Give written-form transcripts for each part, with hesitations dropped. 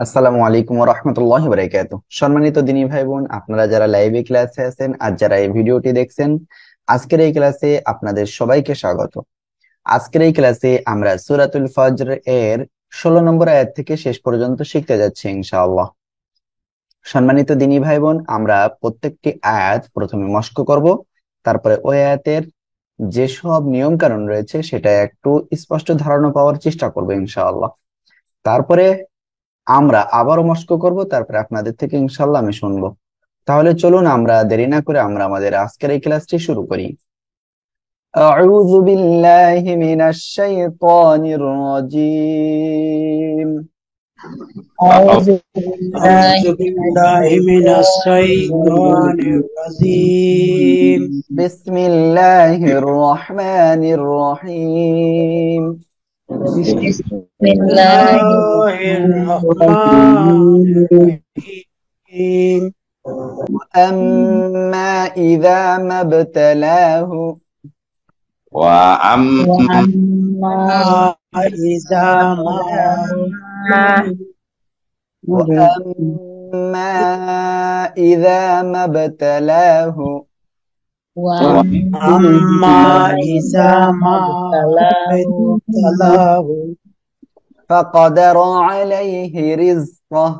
আসসালামু আলাইকুম ওয়া রাহমাতুল্লাহি ওয়া বারাকাতুহু। সম্মানিত দিনী ভাই বোন, আপনারা যারা লাইভে ক্লাসে আছেন আর যারা এই ভিডিওটি দেখছেন, আজকের এই ক্লাসে আপনাদের সবাইকে স্বাগত। আজকের এই ক্লাসে আমরা সূরাতুল ফজর এর 16 নম্বর আয়াত থেকে শেষ পর্যন্ত শিখতে যাচ্ছি ইনশাআল্লাহ। সম্মানিত দিনী ভাই বোন, আমরা প্রত্যেকটি আয়াত প্রথমে মস্ক করব, তারপরে ওই আয়াতের যেসব নিয়ম কানুন রয়েছে সেটা একটু স্পষ্ট ধারণা পাওয়ার চেষ্টা করবো ইনশাআল্লাহ। তারপরে আমরা আবারও মস্ক করব, তারপরে আপনাদের থেকে ইনশাল্লাহ আমি শুনবো। তাহলে চলুন আমরা দেরি না করে আমরা আমাদের আজকের এই ক্লাসটি শুরু করি। আউযু বিল্লাহি মিনাশ শাইতানির রাজীম। أعوذ بالله أعوذ بالله من الشيطان الرجيم বিসমিল্লাহির রহমানির রহিম। بسم بسم الله الله الرحمن الله الرحمن الرحيم أما إذا ما ابتلاه وأما إذا ما وأما إذا ما ابتلاه وأما إذا ما ابتلاه فقدر عليه رزقه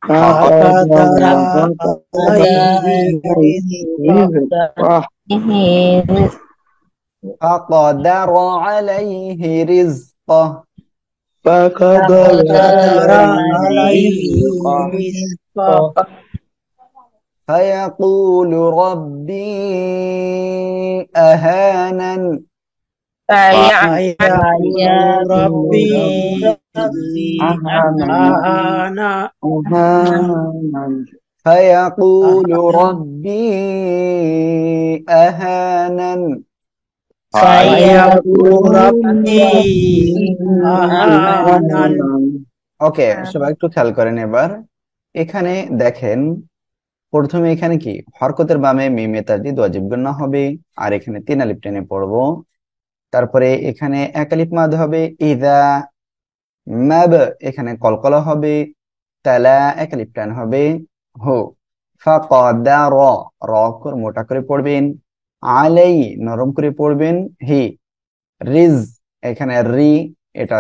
فقدر عليه رزقه فقدر عليه رزقه فقدر عليه رزقه فيقول ربي أهانن فيقول ربي أهانا فيقول ربي أهانن فيقول ربي أهانا ওকে, সবাই একটু খেয়াল করেন এবার। এখানে দেখেন, প্রথমে এখানে কি হরকতের বামে মিমে তাজদিদ ওয়াজিব গুন্না হবে, আর এখানে 3 আলিফ টেনে পড়বো। তারপরে এখানে 1 আলিফ মাদ হবে, ইদা মাব এখানে কলকলা হবে, তালা 1 আলিফ টান হবে, হো ফাকাদার র করে মোটা করে পড়বেন, আলাই নরম করে পড়বেন, হি রিজ এখানে রি এটা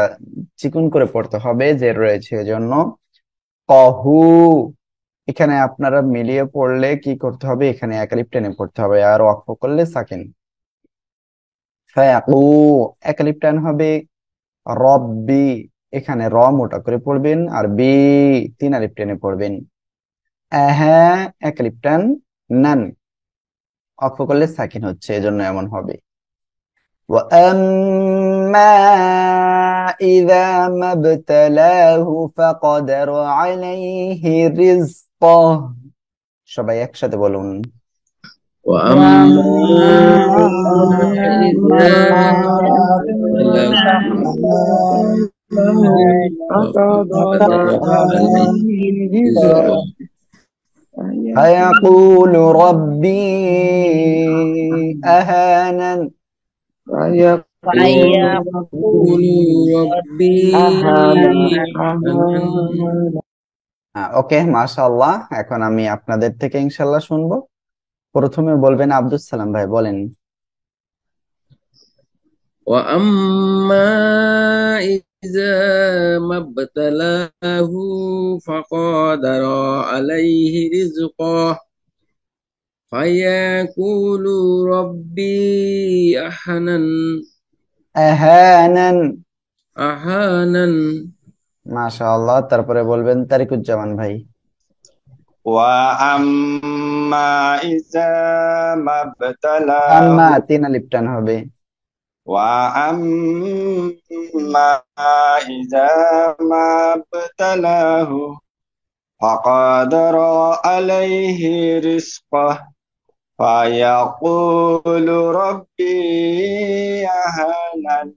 চিকুন করে পড়তে হবে, যে রয়েছে এজন্য। কহু এখানে আপনারা মিলিয়ে পড়লে কি করতে হবে, এখানে 1 আলিফ টেনে পড়তে হবে, আর ওয়াকফ করলে সাকিন। ফায়াকু 1 আলিফ টান হবে, রব্বি এখানে র মোটা করে পড়বেন, আর বি 3 আলিফ টেনে পড়বেন। আহা 1 আলিফ টান, নান ওয়াকফ করলে সাকিন হচ্ছে, এজন্য এমন হবে। وأما إذا ما ابتلاه فقدر عليه رزقه সবাই একসাথে বলুন। وأما إذا فقدر عليه رزقه فيقول ربي أهانن يقول ربي أهانن ওকে, মাশাআল্লাহ। এখন আমি আপনাদের থেকে ইনশাআল্লাহ শুনবো। প্রথমে বলবেন আব্দুস সালাম ভাই, বলেন। وأما إذا ما ابتلاه فقدر عليه رزقه فيقول ربي আহানান أهانن মাশাআল্লাহ। তারপরে বলবেন তারিকুজ্জামান ভাই। وأما إذا ما ابتلاه আম্মা 3 আলিফ টান হবে। وأما إذا ما ابتلاه فقدر عليه رزقه فيقول ربي أهانن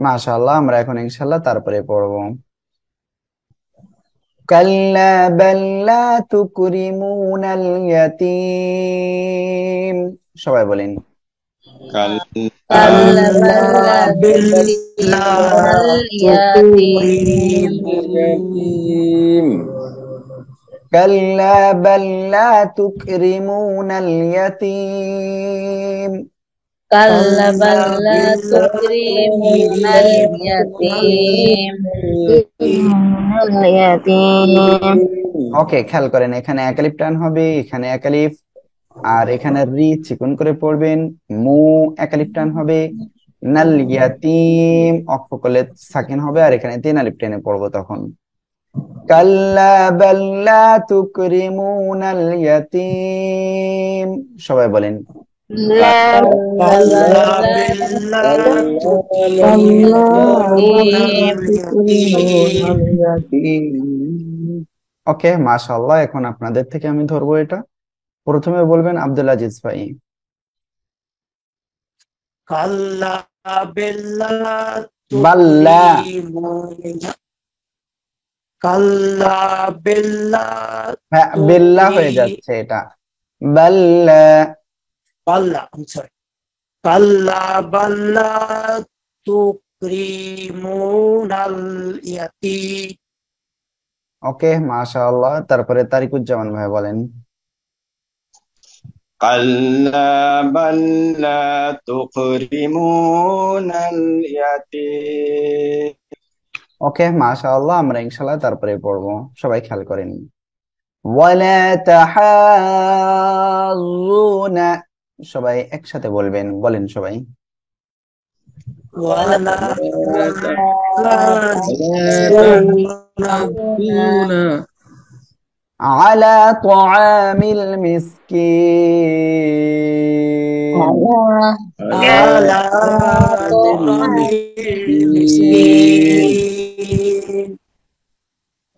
মাশাআল্লাহ। আমরা এখন ইনশাআল্লাহ তারপরে পড়বো। কাল্লা বাল লা তুকরিমুনাল ইয়াতীম, সবাই বলেন। كلا كلا كلا بل لا بل تكرمون تكرمون اليتيم كلا بل لا تكرمون اليتيم كلا بل كلا لا بل تكرمون اليتيم ওকে, খেয়াল করেন এখানে এক আলিফ টান হবে, এখানে এক আলিফ, আর এখানে রি চিকন করে পড়বেন। মু এক আলিফ টান হবে, নাল ইয়াতিম অক্ষ করলে সাকিন হবে, আর এখানে তিন আলিফ টেনে পড়বো তখন। কাল্লা বাল লা তুকরিমুনাল ইয়াতিম, সবাই বলেন। كلا بل تكرمون اليتيم ওকে, মাশাআল্লাহ। এখন আপনাদের থেকে আমি ধরবো এটা। প্রথমে বলবেন আব্দুল আজিজ ভাই। كلا بل বাল্লা, تكرمون كلا بل হ্যাঁ বিল্লাহ হয়ে যাচ্ছে এটা। Balla, I'm sorry. كلا بل تكرمون اليتيم ওকে মাশাআল্লাহ। তারপরে তারিকুজ্জামান ভাই বলেন। كلا بل لا تكرمون اليتيم ওকে মাশাআল্লাহ, আমরা ইনশাআল্লাহ তারপরে পড়বো। সবাই খেয়াল করেন। ওয়ালা তাহাজ্জুনা, সবাই একসাথে বলবেন, বলেন সবাই। ولا تحاضون على طعام المسكين على طعام المسكين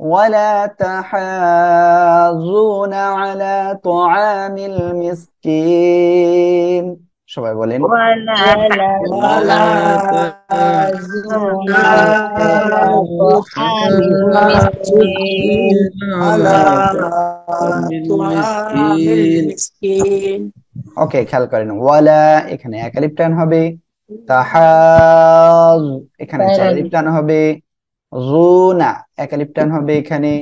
ولا تحاضون على طعام المسكين، সবাই বলেন। ولا ولا تحاضون على طعام المسكين على طعام المسكين ওকে, খেয়াল করেন। ওয়ালা এখানে এক আলিফ টান হবে, তাহাজ এখানে চার আলিফ টান হবে, জুনা এক আলিফ টান হবে এখানে,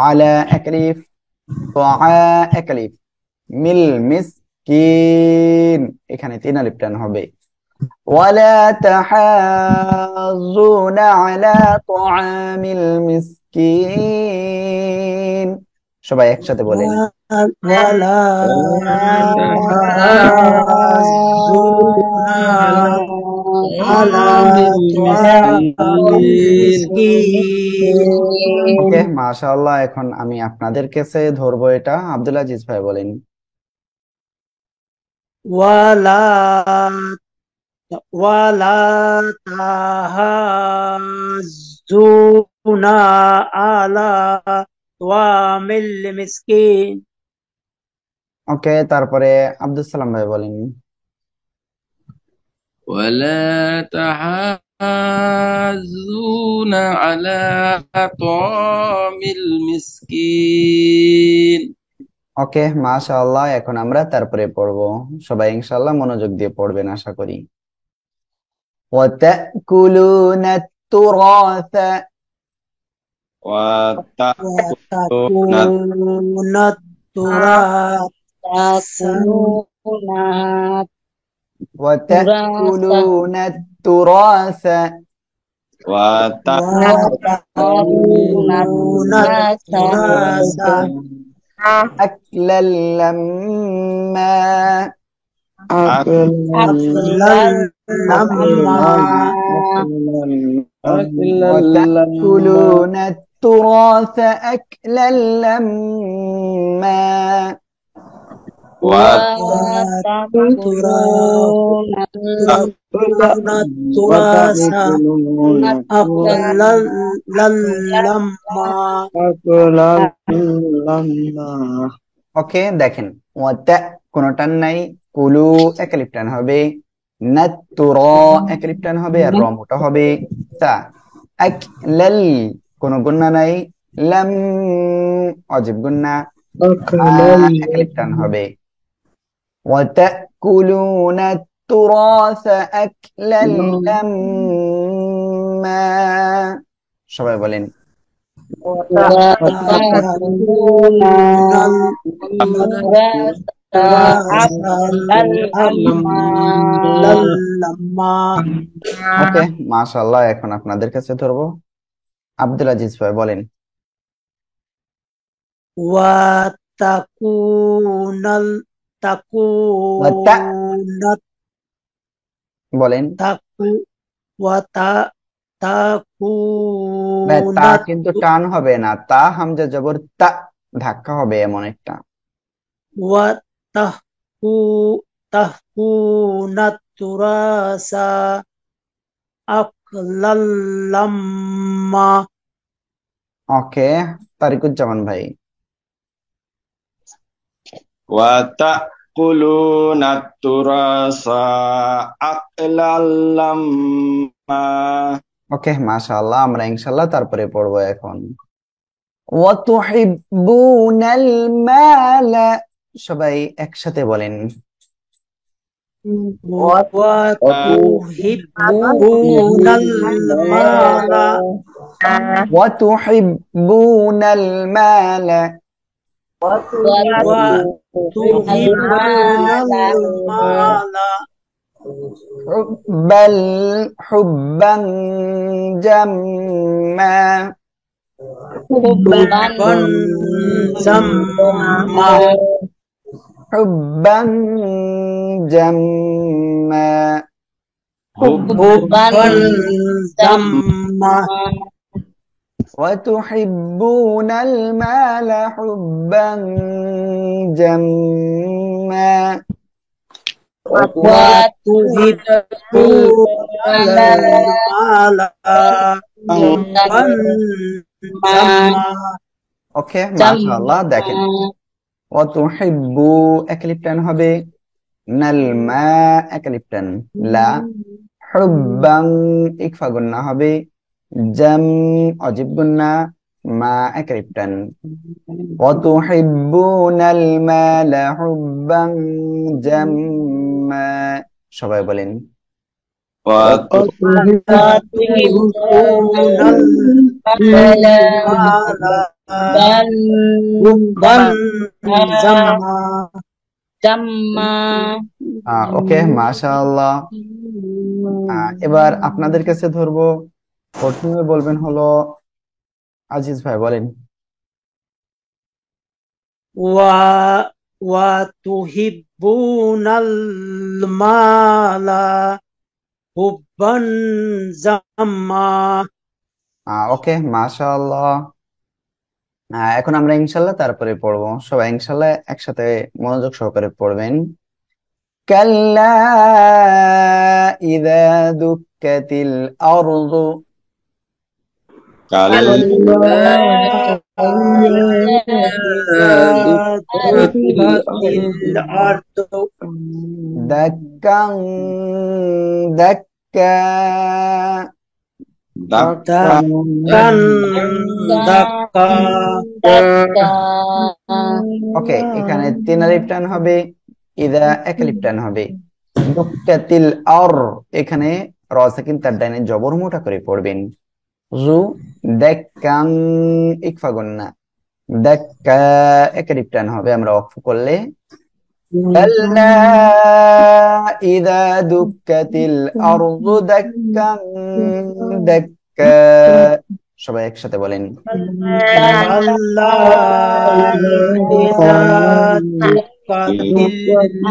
আলা এক আলিফ, তাআ এক আলিফ, মিল মিসকিন এখানে তিন আলিফ টান হবে। ওয়ালা তাহাজ্জুনা আলা তাআমিল মিসকিন, সবাই একসাথে বলেন। ولا تحاضون على طعام المسكين ওকে মাশাআল্লাহ। এখন আমি আপনাদের কাছে ধরবো এটা। আব্দুল আজিজ ভাই বলেন। ولا تحاضون على طعام المسكين ওকে, তারপরে আব্দুল সালাম ভাই বলেন। ولا تحاضون على طعام المسكين ওকে মাশাআল্লাহ। এখন আমরা তারপরে পড়বো। সবাই ইনশাআল্লাহ মনোযোগ দিয়ে পড়বেন আশা করি। وتأكلون التراث وتأكلون التراث وتأكلون التراث وتأكلون التراث أكلا لما أكلا لما وتأكلون التراث أكلا لما وتأكلون التراث أكلا لما ওকে দেখেন, ওয়াতা কোনো টান নাই, কুলু এক আলিফ টান হবে, নাতুর এক আলিফ টান হবে, আর র মোটা হবে, তা আকলাল কোনো গুন্না নাই, লাম অজিব গুন্না, এক আলিফ টান হবে। وتأكلون التراث أكلا لما সবাই বলেন وتأكلون التراث أكلا لما لما ওকে মাশাআল্লাহ এখন আপনাদের কাছে ধরবো আব্দুল আজিজ ভাই বলেন وتكون ওয়াতা تكون বলেন تكو وتا না تكون তা কিন্তু টান হবে না তা হামজা জবর তা ধাক্কা হবে এমন একটা وتهكو تهكون التراث أكلا لما ওকে তারিকুজ্জামান ভাই وتأكلون التراث أكلا لما ওকে মাশাআল্লাহ আমরা ইনশাআল্লাহ তারপরে পড়বো এখন وتحبون المال সবাই একসাথে বলেন وتحبون المال وتحبون المال وتحبون المال حبا جما حبا جما حبا جما حبا جما وتحبون المال حبا جما وتحبون المال حبا جما ওকে মাশাআল্লাহ দেখেন وتحبو একলিপটান হবে নালমা একলিপটান লা হুব্বান ইকফা গুন্না হবে জাম অজিব গুন্না মা একলিপটান ওয়াতুহিব্বুনাল মালা হুব্বান জাম্মা সবাই বলেন وتحبون المال حبا جما ওকে মাশাআল্লাহ এবার আপনাদের কাছে ধরবো প্রথমে বলবেন হলো আজিজ ভাই বলেন وتحبون المال حبا جما ওকে মাশাআল্লাহ এখন আমরা ইনশাআল্লাহ তারপরে পড়বো সবাই ইনশাআল্লাহ একসাথে মনোযোগ সহকারে পড়বেন কাল্লা ইযা দুক্কাতিল আরদু كلا الأرض দাক্কান দাক্কা دكا دكا ওকে এখানে তিন আলিফ টান হবে ইদা এক আলিফ টান হবে দুক্কাতিল আর এখানে র সাকিন তার ডাইনে জবর মোটা করে পড়বেন জু দাক্কান ইকফা গুন্না দাক্কা এক আলিফ টান হবে আমরা অক্ফ করলে كلا إذا دكت الأرض دكا دكا সবাই একসাথে বলেন كلا إذا دكت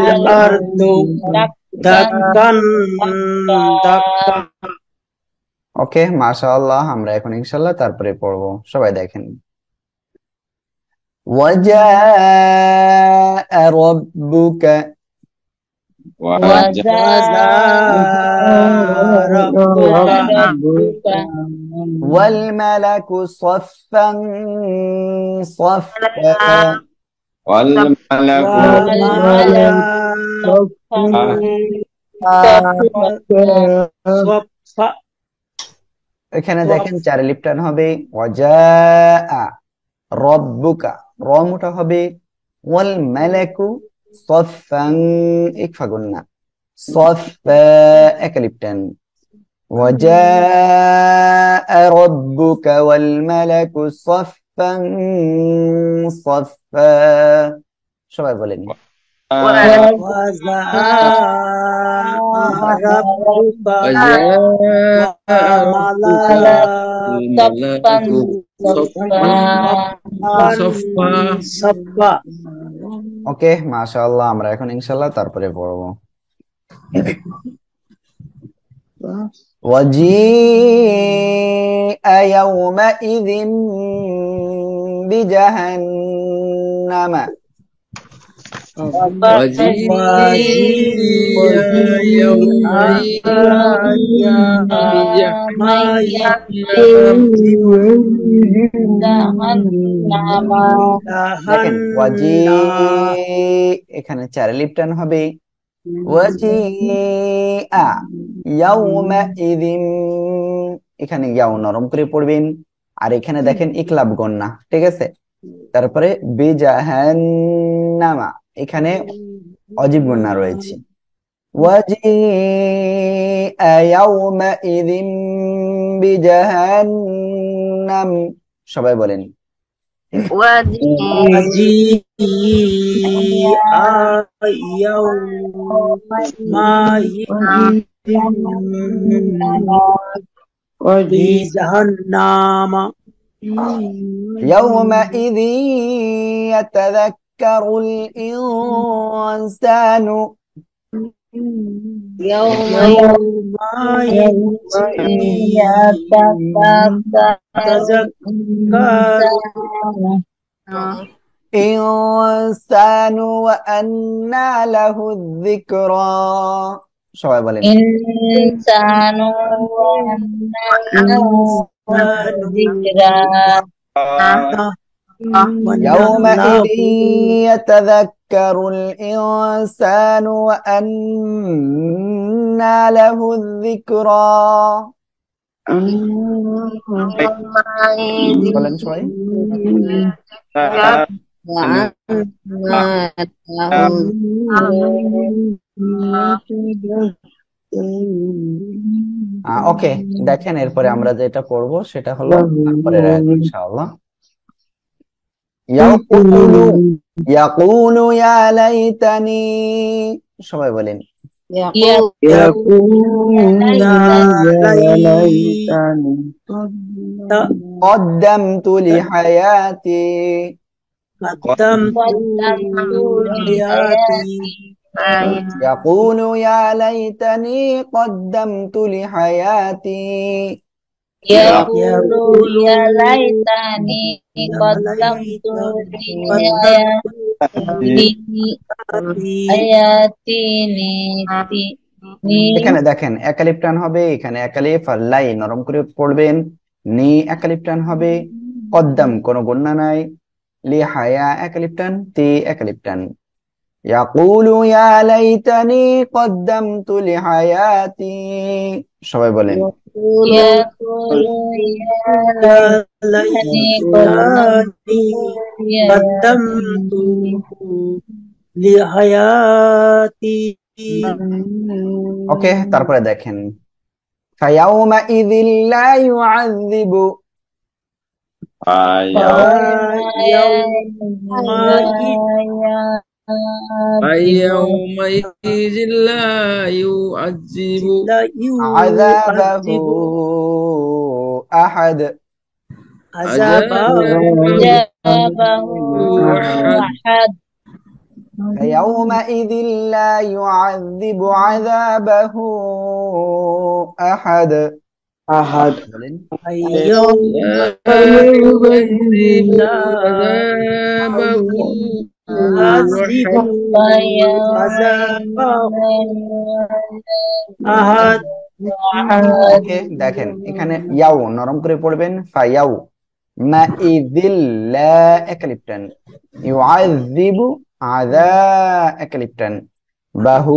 الأرض دكا دكا ওকে মাশাআল্লাহ আমরা এখন ইনশাআল্লাহ তারপরে পড়বো সবাই দেখেন وجاء ربك ربك والملك صفا صفا والملك صفا এখানে দেখেন চার আলিফ টান হবে ওয়াজা রব্বুকা র মোটা হবে ওয়াল মালাকু সাফফান ইকফা গুন্না صفا একালিপটান وجاء ربك والملك صفا صفا সবাই বলেন وجاء ربك وجاء ربك والملائكة والملائكة صفا صفا ওকে মাশাআল্লাহ আমরা এখন ইনশাআল্লাহ তারপরে পড়বো وجيء يومئذ بجهنم وجيء يومئذ দেখেন ওয়াজি এখানে চারে লিপটান হবে ওয়াজিআ ইয়াউমাইযিন এখানে ইয়াও নরম করে পড়বেন আর এখানে দেখেন ইকলাব গন্না ঠিক আছে তারপরে বিজাহান্নামা এখানে অজীব গন্না রয়েছে ওয়াজিআ ইয়াউমাইযিন বিজাহান্নাম সবাই বলেন وجيء يومئذ بجهنم يومئذ يتذكر الإنسان يومئذ يتذكر إنسان وأنى له الذكرى সবাই বলেন إنسان ذكرى يومئذ يتذكر الإنسان وأنى له الذكرى বলেন সবাই ওকে দেখেন এরপরে আমরা যেটা পড়বো সেটা হলো পরের আয়াত ইনশাআল্লাহ ইয়াকুলু ইয়া লাইতানি সবাই বলেন قدمت لحياتي يقول يا ليتني قدمت لحياتي يقول يا ليتني قدمت لحياتي এখানে দেখেন একালিফ টান হবে এখানে একালিফ আর লাই নরম করে পড়বেন নি একালিফ টান হবে কদ্দাম কোনো গুণনা নাই লি হায়া একালিফ টান তি একালিফ টান ইয়াকুলু ইয়া লাইতানি কদ্দামতু লিহায়াতি সবাই বলেন يقول يا ليتني قدمت لحياتي ওকে তারপরে দেখেন ফায়াউমাইযিল লা ইউআযযিবু فيومئذ لا يعذب عذابه أحد أحد فيومئذ لا يعذب عذابه أحد يعذب عذابه ওকে দেখেন এখানে ইয়াও নরম করে পড়বেন ফায়াউ মাইযিল লা একালিপটান ইউআযিবু আযা একালিপটান বাহু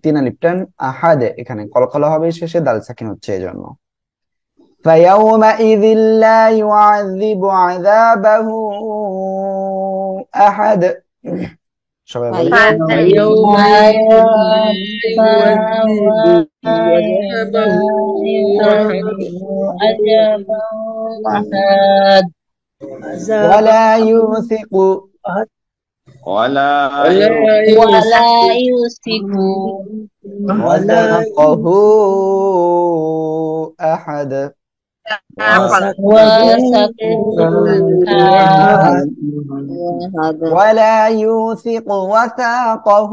তিন আলিপটান আহাদ এখানে কলকলা হবে শেষে দাল সাকিন হচ্ছে এজন্য ফায়াউমাইযিল লা ইউআযিবু আযাবাহু আহাদ সবাই বলেন। فيومئذ لا يعذب عذابه أحد ولا يوثق ولا ولا ولا يوثق يوثق وثاقه أحد وثقها ولا يوثق وثاقه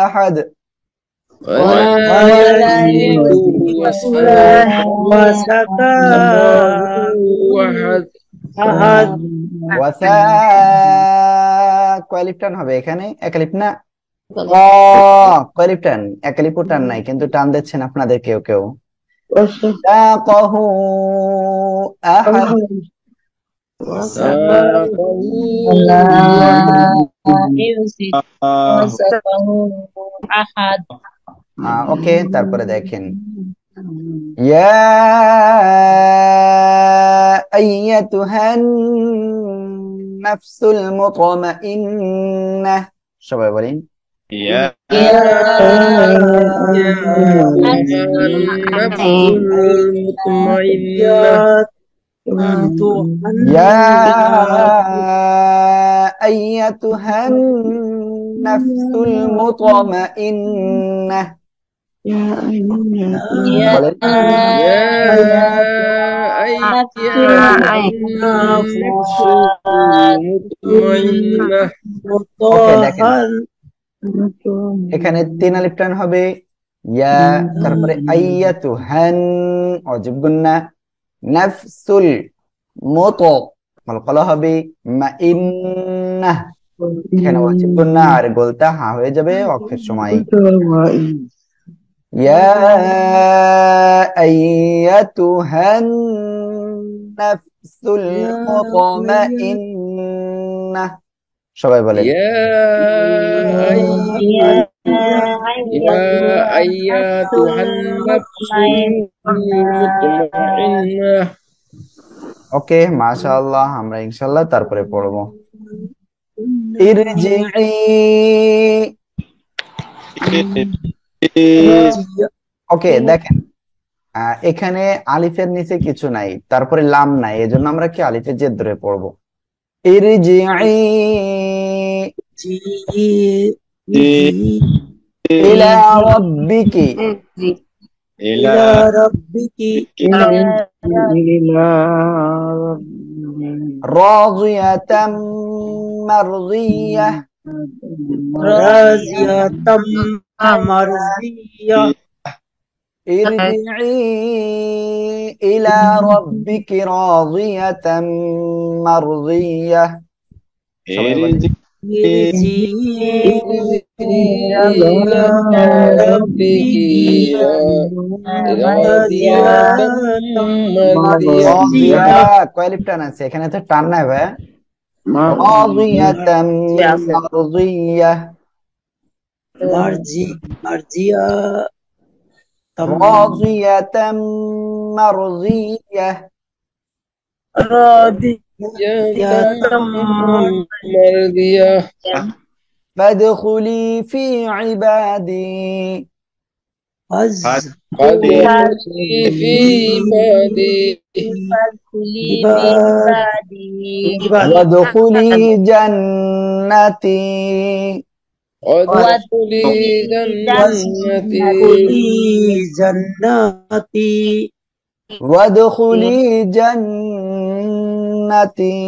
أحد ولا يوثق وسكا أحد أحد وثاق কয়লিপ টান হবে এখানে? একালিপ না, কয়লিপ টান? একালিপ টান নাই, কিন্তু টান দিচ্ছেন আপনাদের কেউ কেউ। وثاقه أحد ولا يوثق وثقه أحد ওকে, তারপরে দেখেন يا أيتها النفس المطمئنة সবাই বলেন। يا النفس المطمئنة يا أيتها النفس المطمئنة বলেন। يا أيتها النفس المطمئنة ওকে, দেখেন এখানে 3 আলিফ টান হবে, ইয়া তারপরে আইয়াতুহান অজিব গুন্না, নাফসুল মুতো কলকলা হবে, মাইন্নাহ এখানে অজিব গুন্না আর গোলটা হা হয়ে যাবে ওয়াকফের সময়। ইয়া আইয়াতুহান নাফসুল মুতমাইন্নাহ সবাই বলেন। يا أيتها النفس المطمئنة ওকে, মাশাআল্লাহ। আমরা ইনশাআল্লাহ তারপরে পড়বো ইরজিই। ওকে, দেখেন এখানে আলিফের নিচে কিছু নাই, তারপরে লাম নাই, এজন্য আমরা কি আলিফের জের ধরে পড়বো। ইরজিই ইলা রাব্বিকি إلى ربك রাদিয়াতাম মারদিয়াহ راضية مرضية ارجعي إلى ربك راضية مرضية সবাই বলেন। রাদিয়া কয়লিপ টান আছে এখানে? তো টান নাই ভাই। রাদিয়াতাম মারদিয়াহ مرضية راضية مرضية مرضية فادخلي في عبادي فادخلي في عبادي وادخلي جنتي وادخلي جنتي جناتي وادخلي جنتي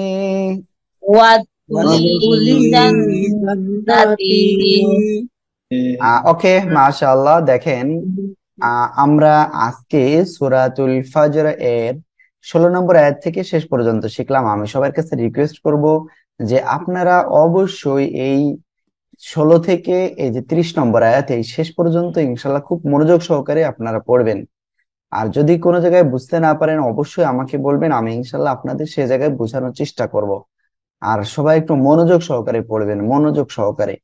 ওকে, মাশাআল্লাহ। দেখেন আমরা আজকে সূরাতুল ফজর এর 16 নম্বর আয়াত থেকে শেষ পর্যন্ত শিখলাম। আমি সবার কাছে রিকোয়েস্ট করব যে আপনারা অবশ্যই এই 16 থেকে এই যে 30 নম্বর আয়াত এই শেষ পর্যন্ত ইনশাআল্লাহ খুব মনোযোগ সহকারে আপনারা পড়বেন। আর যদি কোনো জায়গায় বুঝতে না পারেন অবশ্যই আমাকে বলবেন, আমি ইনশাআল্লাহ আপনাদের সেই জায়গায় বোঝানোর চেষ্টা করব। আর সবাই একটু মনোযোগ সহকারে পড়বেন, মনোযোগ সহকারে।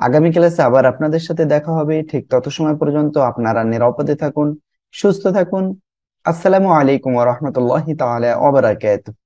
আগামী ক্লাসে আবার আপনাদের সাথে দেখা হবে। ঠিক তত সময় পর্যন্ত আপনারা নিরাপদে থাকুন, সুস্থ থাকুন। আসসালামু আলাইকুম ওয়া রাহমাতুল্লাহি তাআলা ওয়া বারাকাতুহু।